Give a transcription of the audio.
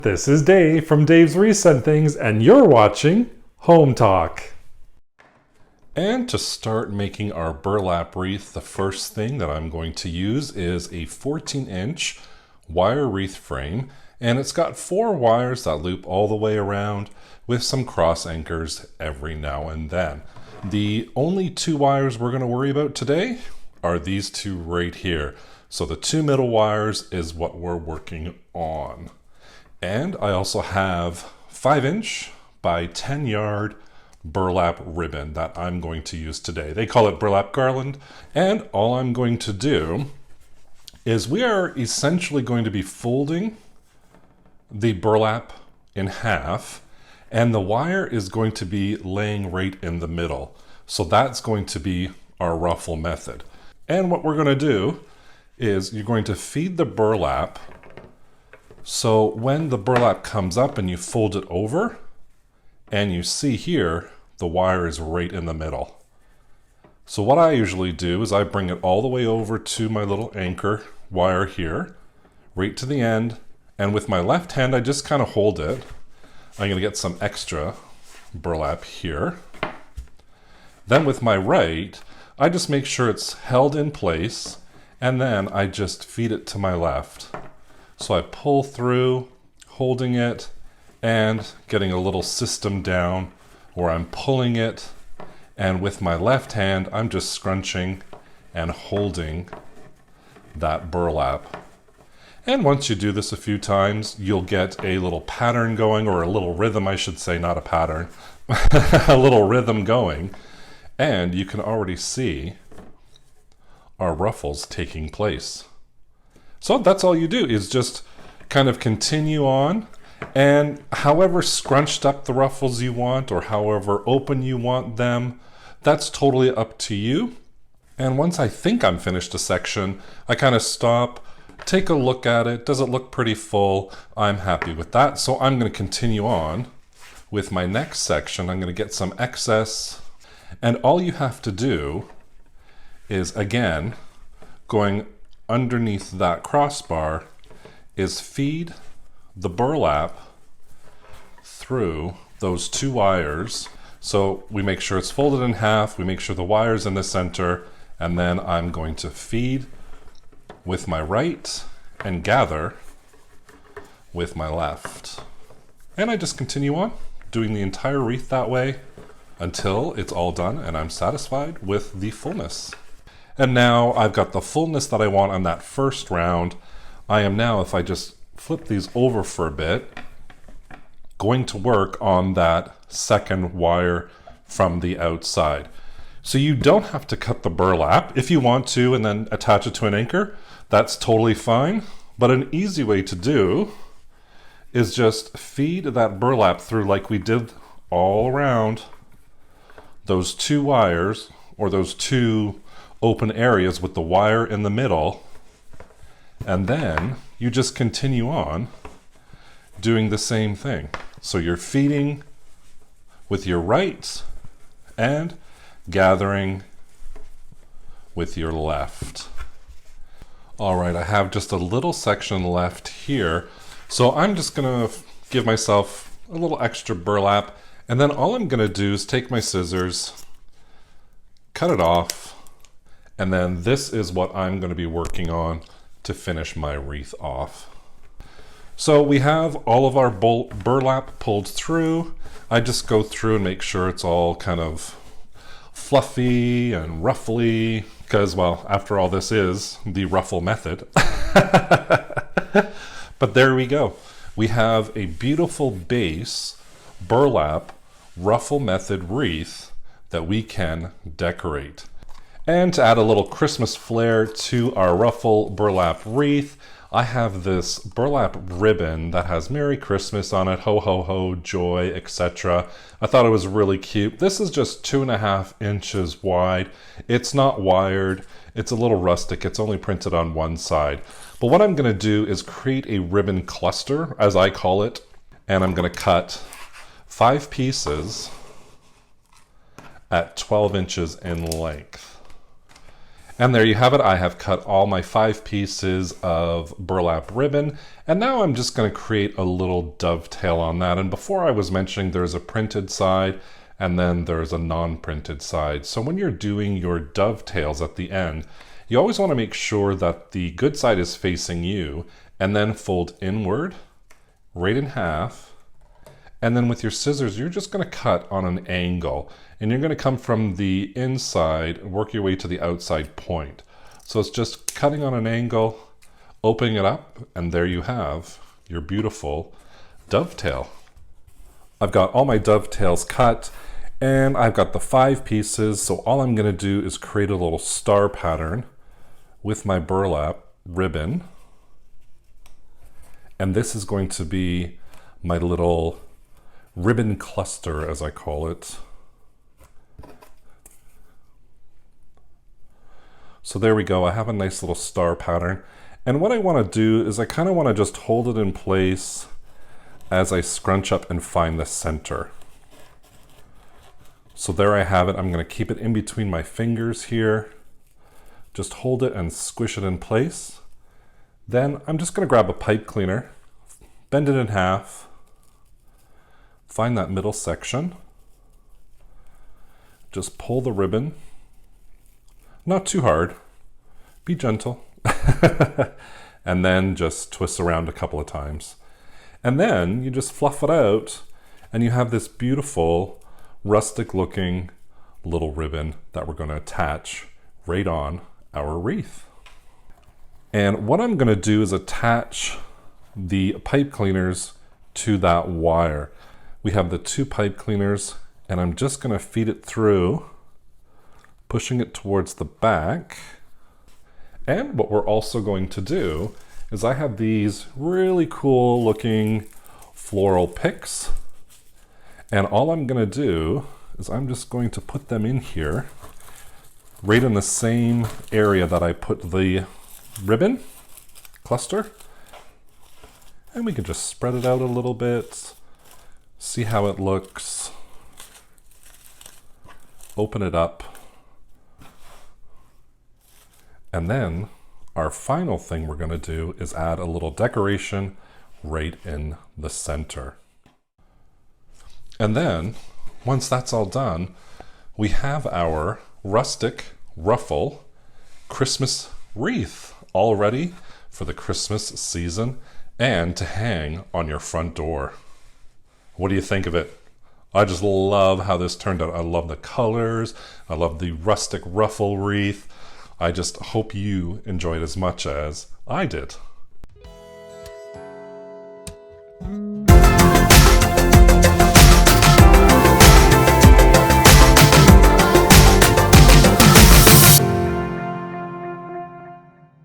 This is Dave from Dave's Wreath and Things, and you're watching Hometalk. And to start making our burlap wreath, the first thing that I'm going to use is a 14-inch wire wreath frame, and it's got 4 wires that loop all the way around with some cross anchors every now and then. The only 2 wires we're going to worry about today are these 2 right here. So the 2 middle wires is what we're working on. And I also have 5-inch by 10-yard burlap ribbon that I'm going to use today. They call it burlap garland. And all I'm going to do is we are essentially going to be folding the burlap in half, and the wire is going to be laying right in the middle. So that's going to be our ruffle method. And what we're going to do is you're going to feed the burlap. So when the burlap comes up and you fold it over, and you see here, the wire is right in the middle. So what I usually do is I bring it all the way over to my little anchor wire here, right to the end, and with my left hand, I just kind of hold it. I'm going to get some extra burlap here. Then with my right, I just make sure it's held in place, and then I just feed it to my left. So I pull through, holding it, and getting a little system down where I'm pulling it, and with my left hand, I'm just scrunching and holding that burlap. And once you do this a few times, you'll get a little pattern going, or a little rhythm, I should say, not a pattern, a little rhythm going, and you can already see our ruffles taking place. So that's all you do, is just kind of continue on, and however scrunched up the ruffles you want, or however open you want them, that's totally up to you. And once I think I'm finished a section, I kind of stop, take a look at it. Does it look pretty full? I'm happy with that. So I'm going to continue on with my next section. I'm going to get some excess, and all you have to do is, again, going underneath that crossbar, is feed the burlap through those 2 wires. So we make sure it's folded in half, we make sure the wire's in the center, and then I'm going to feed with my right and gather with my left. And I just continue on doing the entire wreath that way until it's all done and I'm satisfied with the fullness. And now I've got the fullness that I want on that first round. I am now, if I just flip these over for a bit, going to work on that second wire from the outside. So you don't have to cut the burlap. If you want to and then attach it to an anchor, that's totally fine. But an easy way to do is just feed that burlap through like we did all around those 2 wires, or those 2 open areas with the wire in the middle, and then you just continue on doing the same thing. So you're feeding with your right and gathering with your left. All right, I have just a little section left here, so I'm just gonna give myself a little extra burlap, and then all I'm gonna do is take my scissors, cut it off, and then this is what I'm going to be working on to finish my wreath off. So we have all of our burlap pulled through. I just go through and make sure it's all kind of fluffy and ruffly, because, well, after all, this is the ruffle method. But there we go. We have a beautiful base burlap ruffle method wreath that we can decorate. And to add a little Christmas flair to our ruffle burlap wreath, I have this burlap ribbon that has Merry Christmas on it, ho ho ho, joy, etc. I thought it was really cute. This is just 2.5 inches wide. It's not wired. It's a little rustic. It's only printed on one side. But what I'm going to do is create a ribbon cluster, as I call it, and I'm going to cut 5 pieces at 12 inches in length. And there you have it. I have cut all my 5 pieces of burlap ribbon, and now I'm just going to create a little dovetail on that. And before I was mentioning there's a printed side and then there's a non-printed side. So when you're doing your dovetails at the end, you always want to make sure that the good side is facing you, and then fold inward, right in half. And then with your scissors, you're just going to cut on an angle, and you're going to come from the inside and work your way to the outside point. So it's just cutting on an angle, opening it up, and there you have your beautiful dovetail. I've got all my dovetails cut, and I've got the 5 pieces. So all I'm going to do is create a little star pattern with my burlap ribbon. And this is going to be my little ribbon cluster, as I call it. So there we go. I have a nice little star pattern. And what I want to do is I kind of want to just hold it in place as I scrunch up and find the center. So there I have it. I'm going to keep it in between my fingers here. Just hold it and squish it in place. Then I'm just going to grab a pipe cleaner, bend it in half, find that middle section, just pull the ribbon, not too hard, be gentle, and then just twist around a couple of times. And then you just fluff it out, and you have this beautiful rustic looking little ribbon that we're going to attach right on our wreath. And what I'm going to do is attach the pipe cleaners to that wire. We have the 2 pipe cleaners, and I'm just going to feed it through, pushing it towards the back. And what we're also going to do is I have these really cool looking floral picks, and all I'm going to do is I'm just going to put them in here, right in the same area that I put the ribbon cluster. And we can just spread it out a little bit. See how it looks. Open it up. And then our final thing we're going to do is add a little decoration right in the center. And then once that's all done, we have our rustic ruffle Christmas wreath all ready for the Christmas season and to hang on your front door. What do you think of it? I just love how this turned out. I love the colors. I love the rustic ruffle wreath. I just hope you enjoyed as much as I did.